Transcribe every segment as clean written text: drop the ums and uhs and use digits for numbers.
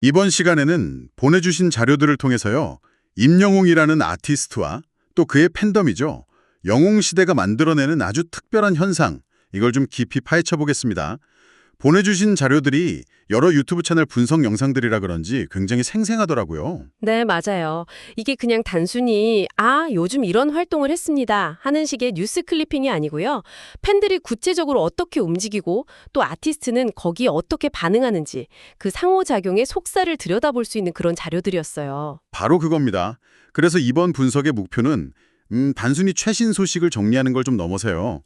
이번 시간에는 보내주신 자료들을 통해서요, 임영웅이라는 아티스트와 또 그의 팬덤이죠, 영웅시대가 만들어내는 아주 특별한 현상, 이걸 좀 깊이 파헤쳐 보겠습니다. 보내주신 자료들이 여러 유튜브 채널 분석 영상들이라 그런지 굉장히 생생하더라고요. 네, 맞아요. 이게 그냥 단순히 요즘 이런 활동을 했습니다 하는 식의 뉴스 클리핑이 아니고요. 팬들이 구체적으로 어떻게 움직이고 또 아티스트는 거기에 어떻게 반응하는지 그 상호작용의 속살을 들여다볼 수 있는 그런 자료들이었어요. 바로 그겁니다. 그래서 이번 분석의 목표는 단순히 최신 소식을 정리하는 걸 좀 넘어서요,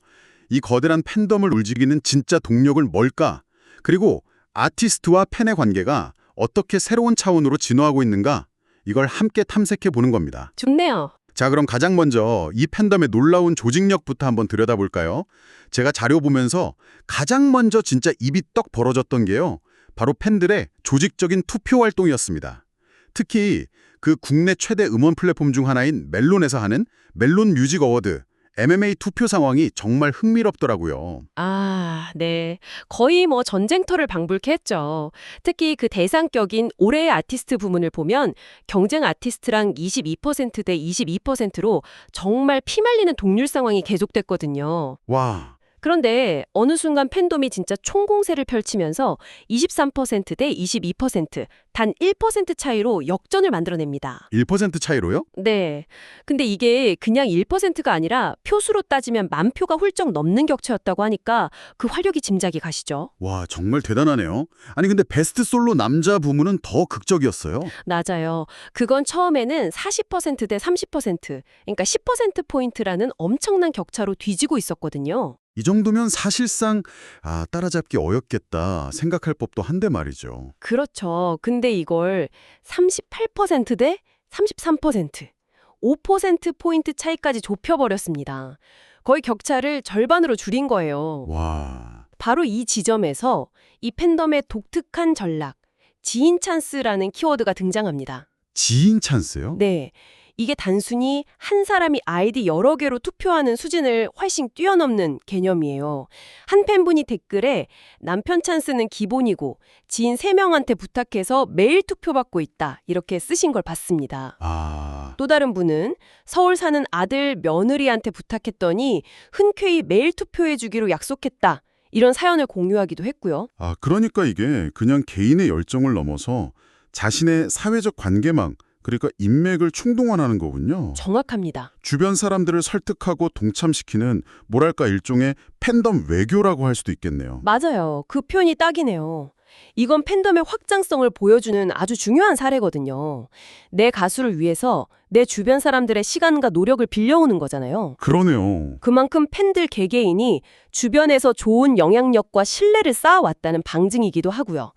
이 거대한 팬덤을 움직이는 진짜 동력은 뭘까? 그리고 아티스트와 팬의 관계가 어떻게 새로운 차원으로 진화하고 있는가? 이걸 함께 탐색해 보는 겁니다. 좋네요. 자, 그럼 가장 먼저 이 팬덤의 놀라운 조직력부터 한번 들여다볼까요? 제가 자료 보면서 가장 먼저 진짜 입이 떡 벌어졌던 게요, 바로 팬들의 조직적인 투표 활동이었습니다. 특히 그 국내 최대 음원 플랫폼 중 하나인 멜론에서 하는 멜론 뮤직 어워드, MMA 투표 상황이 정말 흥미롭더라고요. 네. 거의 뭐 전쟁터를 방불케 했죠. 특히 그 대상격인 올해의 아티스트 부문을 보면 경쟁 아티스트랑 22%대 22%로 정말 피말리는 동률 상황이 계속됐거든요. 와, 그런데 어느 순간 팬덤이 진짜 총공세를 펼치면서 23%대 22%, 단 1% 차이로 역전을 만들어냅니다. 1% 차이로요? 네. 근데 이게 그냥 1%가 아니라 표수로 따지면 10,000표가 훌쩍 넘는 격차였다고 하니까 그 화력이 짐작이 가시죠? 와, 정말 대단하네요. 아니 근데 베스트 솔로 남자 부문은 더 극적이었어요. 맞아요. 그건 처음에는 40%대 30%, 그러니까 10%포인트라는 엄청난 격차로 뒤지고 있었거든요. 이 정도면 사실상 따라잡기 어렵겠다 생각할 법도 한데 말이죠. 그렇죠. 근데 이걸 38%대 33%, 5%포인트 차이까지 좁혀버렸습니다. 거의 격차를 절반으로 줄인 거예요. 와, 바로 이 지점에서 이 팬덤의 독특한 전략, 지인 찬스라는 키워드가 등장합니다. 지인 찬스요? 네. 이게 단순히 한 사람이 아이디 여러 개로 투표하는 수준을 훨씬 뛰어넘는 개념이에요. 한 팬분이 댓글에 남편 찬스는 기본이고 지인 3명한테 부탁해서 매일 투표받고 있다, 이렇게 쓰신 걸 봤습니다. 또 다른 분은 서울 사는 아들 며느리한테 부탁했더니 흔쾌히 매일 투표해주기로 약속했다, 이런 사연을 공유하기도 했고요. 그러니까 이게 그냥 개인의 열정을 넘어서 자신의 사회적 관계망, 그러니까 인맥을 충동화하는 거군요. 정확합니다. 주변 사람들을 설득하고 동참시키는 뭐랄까 일종의 팬덤 외교라고 할 수도 있겠네요. 맞아요. 그 표현이 딱이네요. 이건 팬덤의 확장성을 보여주는 아주 중요한 사례거든요. 내 가수를 위해서 내 주변 사람들의 시간과 노력을 빌려오는 거잖아요. 그러네요. 그만큼 팬들 개개인이 주변에서 좋은 영향력과 신뢰를 쌓아왔다는 방증이기도 하고요.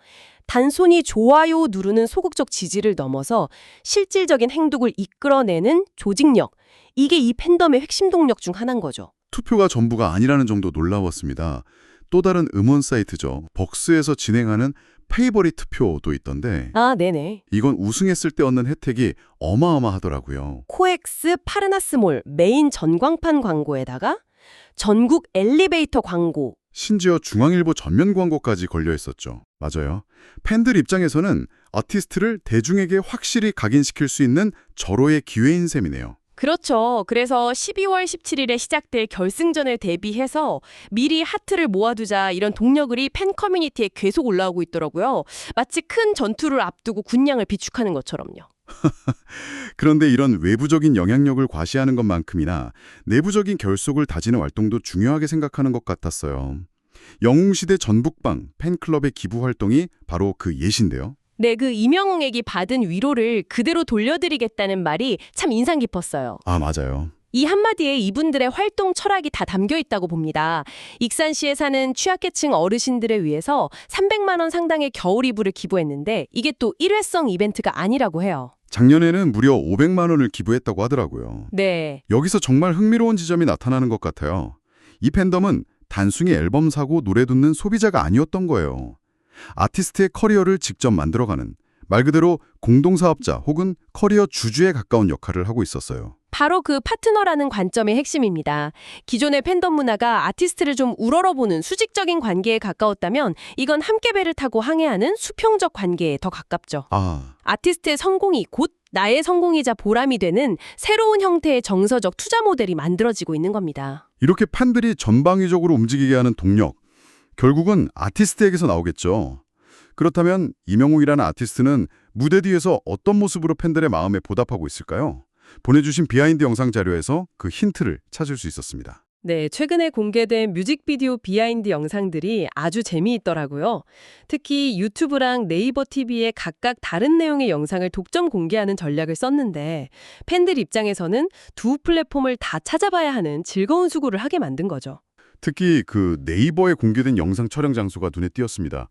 단순히 좋아요 누르는 소극적 지지를 넘어서 실질적인 행동을 이끌어내는 조직력, 이게 이 팬덤의 핵심 동력 중 하나인 거죠. 투표가 전부가 아니라는 정도 놀라웠습니다. 또 다른 음원 사이트죠, 벅스에서 진행하는 페이버릿 투표도 있던데 네네. 이건 우승했을 때 얻는 혜택이 어마어마하더라고요. 코엑스 파르나스몰 메인 전광판 광고에다가 전국 엘리베이터 광고. 심지어 중앙일보 전면 광고까지 걸려 있었죠. 맞아요. 팬들 입장에서는 아티스트를 대중에게 확실히 각인시킬 수 있는 절호의 기회인 셈이네요. 그렇죠. 그래서 12월 17일에 시작될 결승전을 대비해서 미리 하트를 모아두자, 이런 동력글이 팬 커뮤니티에 계속 올라오고 있더라고요. 마치 큰 전투를 앞두고 군량을 비축하는 것처럼요. 그런데 이런 외부적인 영향력을 과시하는 것만큼이나 내부적인 결속을 다지는 활동도 중요하게 생각하는 것 같았어요. 영웅시대 전북방 팬클럽의 기부 활동이 바로 그 예시인데요. 네, 그 임영웅에게 받은 위로를 그대로 돌려드리겠다는 말이 참 인상 깊었어요. 맞아요. 이 한마디에 이분들의 활동 철학이 다 담겨 있다고 봅니다. 익산시에 사는 취약계층 어르신들을 위해서 300만 원 상당의 겨울 이불을 기부했는데 이게 또 일회성 이벤트가 아니라고 해요. 작년에는 무려 500만 원을 기부했다고 하더라고요. 네. 여기서 정말 흥미로운 지점이 나타나는 것 같아요. 이 팬덤은 단순히 앨범 사고 노래 듣는 소비자가 아니었던 거예요. 아티스트의 커리어를 직접 만들어가는, 말 그대로 공동사업자 혹은 커리어 주주에 가까운 역할을 하고 있었어요. 바로 그 파트너라는 관점의 핵심입니다. 기존의 팬덤 문화가 아티스트를 좀 우러러보는 수직적인 관계에 가까웠다면 이건 함께 배를 타고 항해하는 수평적 관계에 더 가깝죠. 아티스트의 성공이 곧 나의 성공이자 보람이 되는 새로운 형태의 정서적 투자 모델이 만들어지고 있는 겁니다. 이렇게 팬들이 전방위적으로 움직이게 하는 동력, 결국은 아티스트에게서 나오겠죠. 그렇다면 이명웅이라는 아티스트는 무대 뒤에서 어떤 모습으로 팬들의 마음에 보답하고 있을까요? 보내주신 비하인드 영상 자료에서 그 힌트를 찾을 수 있었습니다. 네, 최근에 공개된 뮤직비디오 비하인드 영상들이 아주 재미있더라고요. 특히 유튜브랑 네이버 TV에 각각 다른 내용의 영상을 독점 공개하는 전략을 썼는데 팬들 입장에서는 두 플랫폼을 다 찾아봐야 하는 즐거운 수고를 하게 만든 거죠. 특히 그 네이버에 공개된 영상 촬영 장소가 눈에 띄었습니다.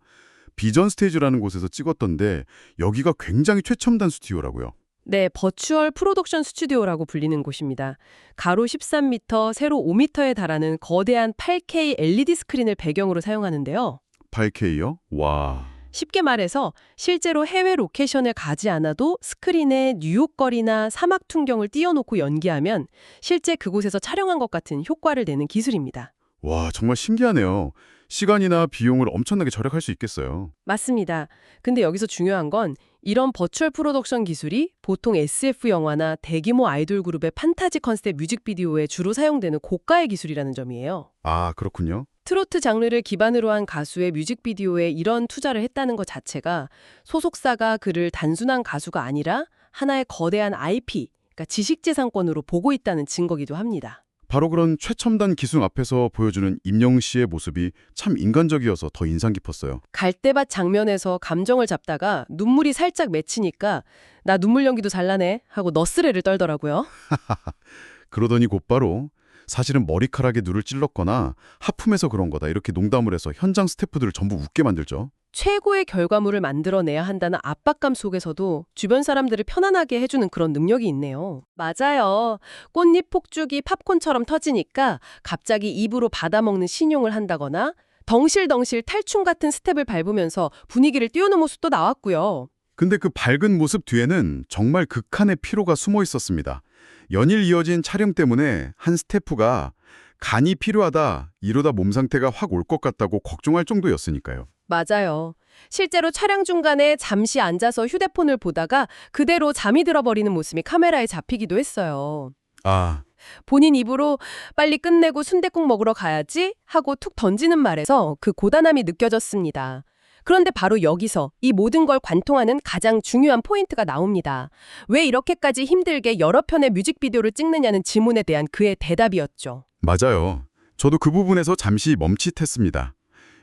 비전 스테이지라는 곳에서 찍었던데 여기가 굉장히 최첨단 스튜디오라고요. 네, 버추얼 프로덕션 스튜디오라고 불리는 곳입니다. 가로 13m, 세로 5m에 달하는 거대한 8K LED 스크린을 배경으로 사용하는데요. 8K요? 와. 쉽게 말해서 실제로 해외 로케이션에 가지 않아도 스크린에 뉴욕 거리나 사막 풍경을 띄워놓고 연기하면 실제 그곳에서 촬영한 것 같은 효과를 내는 기술입니다. 와, 정말 신기하네요. 시간이나 비용을 엄청나게 절약할 수 있겠어요. 맞습니다. 근데 여기서 중요한 건 이런 버추얼 프로덕션 기술이 보통 SF 영화나 대규모 아이돌 그룹의 판타지 컨셉 뮤직비디오에 주로 사용되는 고가의 기술이라는 점이에요. 아, 그렇군요. 트로트 장르를 기반으로 한 가수의 뮤직비디오에 이런 투자를 했다는 것 자체가 소속사가 그를 단순한 가수가 아니라 하나의 거대한 IP, 그러니까 지식재산권으로 보고 있다는 증거기도 합니다. 바로 그런 최첨단 기술 앞에서 보여주는 임영웅 씨의 모습이 참 인간적이어서 더 인상 깊었어요. 갈대밭 장면에서 감정을 잡다가 눈물이 살짝 맺히니까 나 눈물 연기도 잘나네 하고 너스레를 떨더라고요. 그러더니 곧바로 사실은 머리카락에 누를 찔렀거나 하품해서 그런 거다 이렇게 농담을 해서 현장 스태프들을 전부 웃게 만들죠. 최고의 결과물을 만들어내야 한다는 압박감 속에서도 주변 사람들을 편안하게 해주는 그런 능력이 있네요. 맞아요. 꽃잎 폭죽이 팝콘처럼 터지니까 갑자기 입으로 받아먹는 신용을 한다거나 덩실덩실 탈춤 같은 스텝을 밟으면서 분위기를 띄우는 모습도 나왔고요. 근데 그 밝은 모습 뒤에는 정말 극한의 피로가 숨어 있었습니다. 연일 이어진 촬영 때문에 한 스태프가 간이 필요하다, 이러다 몸 상태가 확 올 것 같다고 걱정할 정도였으니까요. 맞아요. 실제로 촬영 중간에 잠시 앉아서 휴대폰을 보다가 그대로 잠이 들어버리는 모습이 카메라에 잡히기도 했어요. 아, 본인 입으로 빨리 끝내고 순댓국 먹으러 가야지 하고 툭 던지는 말에서 그 고단함이 느껴졌습니다. 그런데 바로 여기서 이 모든 걸 관통하는 가장 중요한 포인트가 나옵니다. 왜 이렇게까지 힘들게 여러 편의 뮤직비디오를 찍느냐는 질문에 대한 그의 대답이었죠. 맞아요. 저도 그 부분에서 잠시 멈칫했습니다.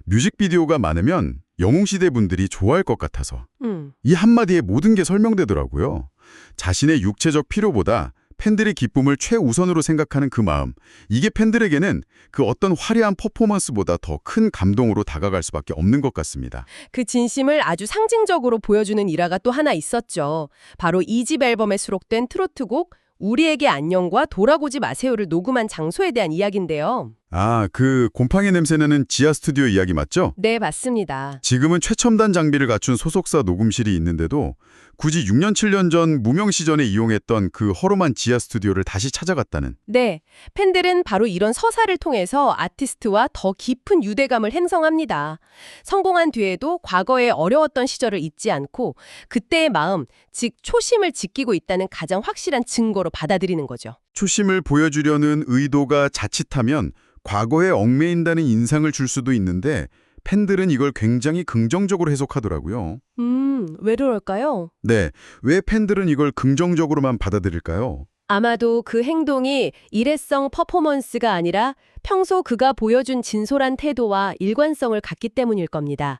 뮤직비디오가 많으면 영웅시대 분들이 좋아할 것 같아서. 이 한마디에 모든 게 설명되더라고요. 자신의 육체적 필요보다 팬들의 기쁨을 최우선으로 생각하는 그 마음. 이게 팬들에게는 그 어떤 화려한 퍼포먼스보다 더 큰 감동으로 다가갈 수밖에 없는 것 같습니다. 그 진심을 아주 상징적으로 보여주는 일화가 또 하나 있었죠. 바로 2집 앨범에 수록된 트로트곡 우리에게 안녕과 돌아보지 마세요를 녹음한 장소에 대한 이야기인데요. 아, 그 곰팡이 냄새나는 지하 스튜디오 이야기 맞죠? 네, 맞습니다. 지금은 최첨단 장비를 갖춘 소속사 녹음실이 있는데도 굳이 6년, 7년 전 무명 시절에 이용했던 그 허름한 지하 스튜디오를 다시 찾아갔다는. 네, 팬들은 바로 이런 서사를 통해서 아티스트와 더 깊은 유대감을 행성합니다. 성공한 뒤에도 과거의 어려웠던 시절을 잊지 않고 그때의 마음, 즉 초심을 지키고 있다는 가장 확실한 증거로 받아들이는 거죠. 초심을 보여주려는 의도가 자칫하면 과거에 얽매인다는 인상을 줄 수도 있는데 팬들은 이걸 굉장히 긍정적으로 해석하더라고요. 왜 그럴까요? 네, 왜 팬들은 이걸 긍정적으로만 받아들일까요? 아마도 그 행동이 일회성 퍼포먼스가 아니라 평소 그가 보여준 진솔한 태도와 일관성을 갖기 때문일 겁니다.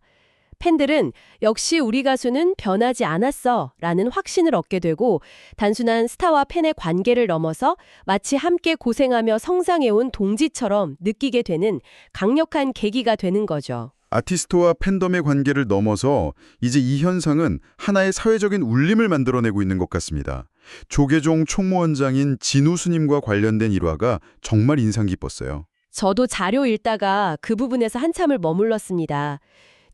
팬들은 역시 우리 가수는 변하지 않았어 라는 확신을 얻게 되고 단순한 스타와 팬의 관계를 넘어서 마치 함께 고생하며 성장해온 동지처럼 느끼게 되는 강력한 계기가 되는 거죠. 아티스트와 팬덤의 관계를 넘어서 이제 이 현상은 하나의 사회적인 울림을 만들어내고 있는 것 같습니다. 조계종 총무원장인 진우 스님과 관련된 일화가 정말 인상 깊었어요. 저도 자료 읽다가 그 부분에서 한참을 머물렀습니다.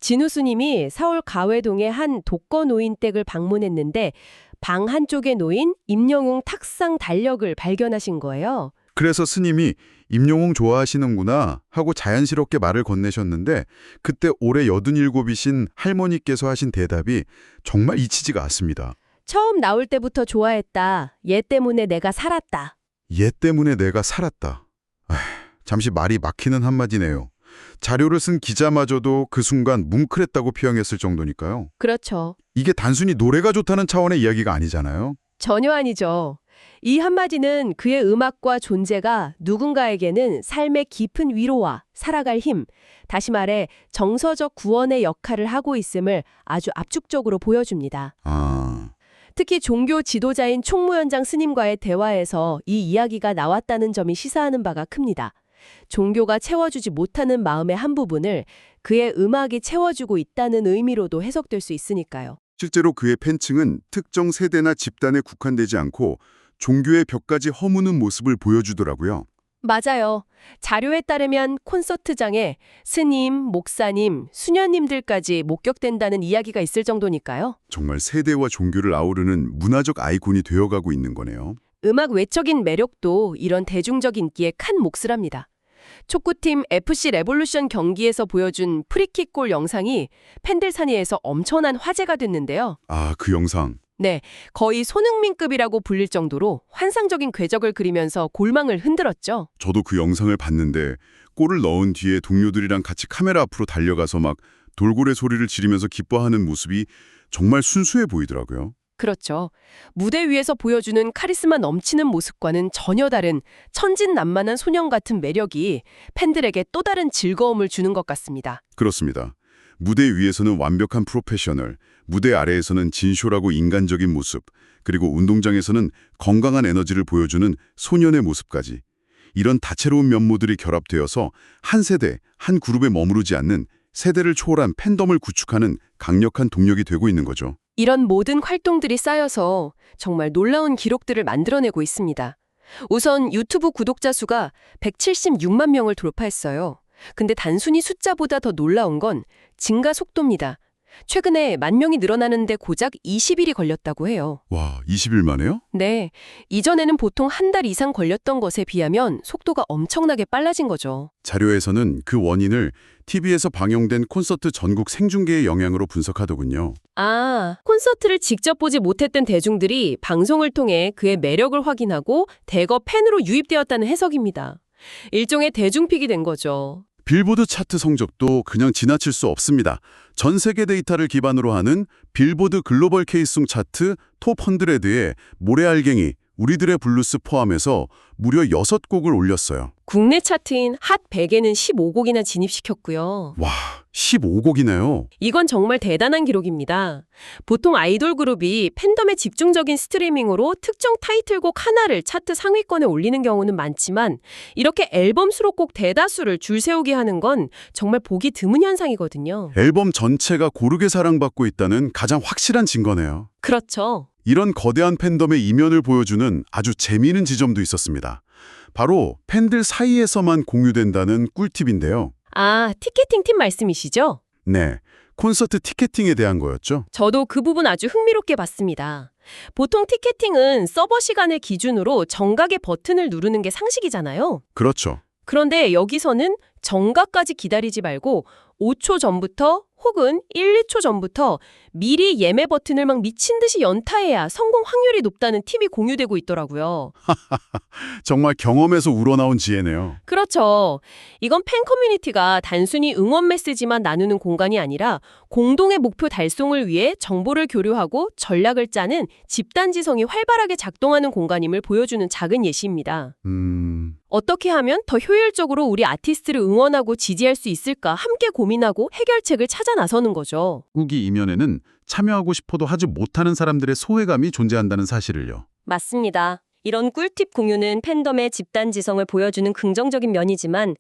진우수님이 서울 가회동의 한 독거 노인 댁을 방문했는데 방 한쪽에 놓인 임영웅 탁상 달력을 발견하신 거예요. 그래서 스님이 임영웅 좋아하시는구나 하고 자연스럽게 말을 건네셨는데 그때 올해 87이신 할머니께서 하신 대답이 정말 잊히지가 않습니다. 처음 나올 때부터 좋아했다. 얘 때문에 내가 살았다. 얘 때문에 내가 살았다. 잠시 말이 막히는 한마디네요. 자료를 쓴 기자마저도 그 순간 뭉클했다고 표현했을 정도니까요. 그렇죠. 이게 단순히 노래가 좋다는 차원의 이야기가 아니잖아요. 전혀 아니죠. 이 한마디는 그의 음악과 존재가 누군가에게는 삶의 깊은 위로와 살아갈 힘, 다시 말해 정서적 구원의 역할을 하고 있음을 아주 압축적으로 보여줍니다. 특히 종교 지도자인 총무현장 스님과의 대화에서 이 이야기가 나왔다는 점이 시사하는 바가 큽니다. 종교가 채워주지 못하는 마음의 한 부분을 그의 음악이 채워주고 있다는 의미로도 해석될 수 있으니까요. 실제로 그의 팬층은 특정 세대나 집단에 국한되지 않고 종교의 벽까지 허무는 모습을 보여주더라고요. 맞아요. 자료에 따르면 콘서트장에 스님, 목사님, 수녀님들까지 목격된다는 이야기가 있을 정도니까요. 정말 세대와 종교를 아우르는 문화적 아이콘이 되어가고 있는 거네요. 음악 외적인 매력도 이런 대중적 인기에 큰 몫을 합니다. 축구팀 FC 레볼루션 경기에서 보여준 프리킥 골 영상이 팬들 사이에서 엄청난 화제가 됐는데요. 그 영상. 네, 거의 손흥민급이라고 불릴 정도로 환상적인 궤적을 그리면서 골망을 흔들었죠. 저도 그 영상을 봤는데 골을 넣은 뒤에 동료들이랑 같이 카메라 앞으로 달려가서 막 돌고래 소리를 지르면서 기뻐하는 모습이 정말 순수해 보이더라고요. 그렇죠. 무대 위에서 보여주는 카리스마 넘치는 모습과는 전혀 다른 천진난만한 소년 같은 매력이 팬들에게 또 다른 즐거움을 주는 것 같습니다. 그렇습니다. 무대 위에서는 완벽한 프로페셔널, 무대 아래에서는 진쇼라고 인간적인 모습, 그리고 운동장에서는 건강한 에너지를 보여주는 소년의 모습까지. 이런 다채로운 면모들이 결합되어서 한 세대, 한 그룹에 머무르지 않는 세대를 초월한 팬덤을 구축하는 강력한 동력이 되고 있는 거죠. 이런 모든 활동들이 쌓여서 정말 놀라운 기록들을 만들어내고 있습니다. 우선 유튜브 구독자 수가 176만 명을 돌파했어요. 근데 단순히 숫자보다 더 놀라운 건 증가 속도입니다. 최근에 10,000명이 늘어나는데 고작 20일이 걸렸다고 해요. 와, 20일 만에요? 네, 이전에는 보통 한 달 이상 걸렸던 것에 비하면 속도가 엄청나게 빨라진 거죠. 자료에서는 그 원인을 TV에서 방영된 콘서트 전국 생중계의 영향으로 분석하더군요. 콘서트를 직접 보지 못했던 대중들이 방송을 통해 그의 매력을 확인하고 대거 팬으로 유입되었다는 해석입니다. 일종의 대중픽이 된 거죠. 빌보드 차트 성적도 그냥 지나칠 수 없습니다. 전 세계 데이터를 기반으로 하는 빌보드 글로벌 K송 차트 톱 100에 모래알갱이, 우리들의 블루스 포함해서 무려 6곡을 올렸어요. 국내 차트인 핫 100에는 15곡이나 진입시켰고요. 와, 15곡이네요. 이건 정말 대단한 기록입니다. 보통 아이돌 그룹이 팬덤의 집중적인 스트리밍으로 특정 타이틀곡 하나를 차트 상위권에 올리는 경우는 많지만 이렇게 앨범 수록곡 대다수를 줄 세우게 하는 건 정말 보기 드문 현상이거든요. 앨범 전체가 고르게 사랑받고 있다는 가장 확실한 증거네요. 그렇죠. 이런 거대한 팬덤의 이면을 보여주는 아주 재미있는 지점도 있었습니다. 바로 팬들 사이에서만 공유된다는 꿀팁인데요. 티켓팅 팀 말씀이시죠? 네, 콘서트 티켓팅에 대한 거였죠. 저도 그 부분 아주 흥미롭게 봤습니다. 보통 티켓팅은 서버 시간을 기준으로 정각의 버튼을 누르는 게 상식이잖아요. 그렇죠. 그런데 여기서는 정각까지 기다리지 말고 5초 전부터 혹은 1, 2초 전부터 미리 예매 버튼을 막 미친 듯이 연타해야 성공 확률이 높다는 팁이 공유되고 있더라고요. 정말 경험에서 우러나온 지혜네요. 그렇죠. 이건 팬 커뮤니티가 단순히 응원 메시지만 나누는 공간이 아니라 공동의 목표 달성을 위해 정보를 교류하고 전략을 짜는 집단지성이 활발하게 작동하는 공간임을 보여주는 작은 예시입니다. 어떻게 하면 더 효율적으로 우리 아티스트를 응원하고 지지할 수 있을까 함께 고민하고 해결책을 찾아 나서는 거죠. 후기 이면에는 참여하고 싶어도 하지 못하는 사람들의 소외감이 존재한다는 사실을요. 맞습니다. 이런 꿀팁 공유는 팬덤의 집단지성을 보여주는 긍정적인 면이지만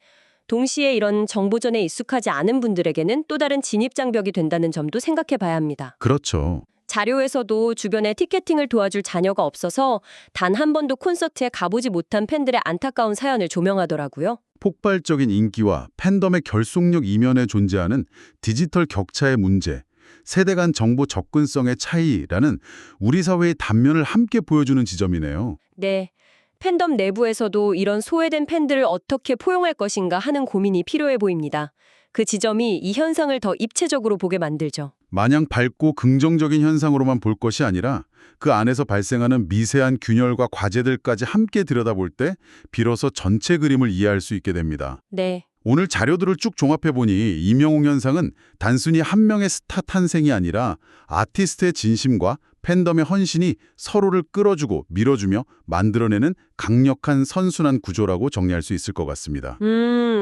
동시에 이런 정보전에 익숙하지 않은 분들에게는 또 다른 진입장벽이 된다는 점도 생각해 봐야 합니다. 그렇죠. 자료에서도 주변에 티켓팅을 도와줄 자녀가 없어서 단 한 번도 콘서트에 가보지 못한 팬들의 안타까운 사연을 조명하더라고요. 폭발적인 인기와 팬덤의 결속력 이면에 존재하는 디지털 격차의 문제, 세대 간 정보 접근성의 차이라는 우리 사회의 단면을 함께 보여주는 지점이네요. 네. 팬덤 내부에서도 이런 소외된 팬들을 어떻게 포용할 것인가 하는 고민이 필요해 보입니다. 그 지점이 이 현상을 더 입체적으로 보게 만들죠. 마냥 밝고 긍정적인 현상으로만 볼 것이 아니라 그 안에서 발생하는 미세한 균열과 과제들까지 함께 들여다볼 때 비로소 전체 그림을 이해할 수 있게 됩니다. 네. 오늘 자료들을 쭉 종합해보니 임영웅 현상은 단순히 한 명의 스타 탄생이 아니라 아티스트의 진심과 팬덤의 헌신이 서로를 끌어주고 밀어주며 만들어내는 강력한 선순환 구조라고 정리할 수 있을 것 같습니다.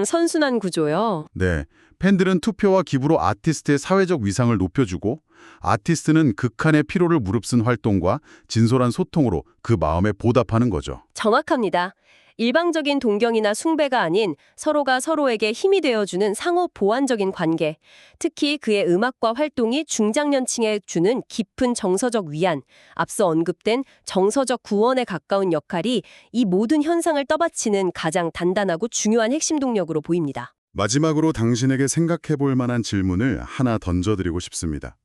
선순환 구조요. 네, 팬들은 투표와 기부로 아티스트의 사회적 위상을 높여주고 아티스트는 극한의 피로를 무릅쓴 활동과 진솔한 소통으로 그 마음에 보답하는 거죠. 정확합니다. 일방적인 동경이나 숭배가 아닌 서로가 서로에게 힘이 되어주는 상호 보완적인 관계. 특히 그의 음악과 활동이 중장년층에 주는 깊은 정서적 위안, 앞서 언급된 정서적 구원에 가까운 역할이 이 모든 현상을 떠받치는 가장 단단하고 중요한 핵심 동력으로 보입니다. 마지막으로 당신에게 생각해 볼 만한 질문을 하나 던져드리고 싶습니다.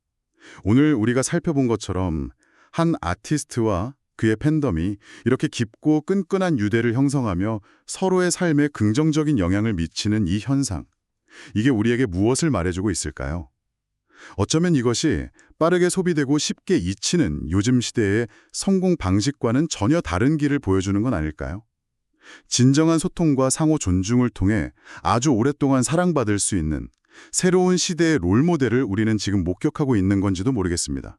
오늘 우리가 살펴본 것처럼 한 아티스트와 그의 팬덤이 이렇게 깊고 끈끈한 유대를 형성하며 서로의 삶에 긍정적인 영향을 미치는 이 현상. 이게 우리에게 무엇을 말해주고 있을까요? 어쩌면 이것이 빠르게 소비되고 쉽게 잊히는 요즘 시대의 성공 방식과는 전혀 다른 길을 보여주는 건 아닐까요? 진정한 소통과 상호 존중을 통해 아주 오랫동안 사랑받을 수 있는 새로운 시대의 롤모델을 우리는 지금 목격하고 있는 건지도 모르겠습니다.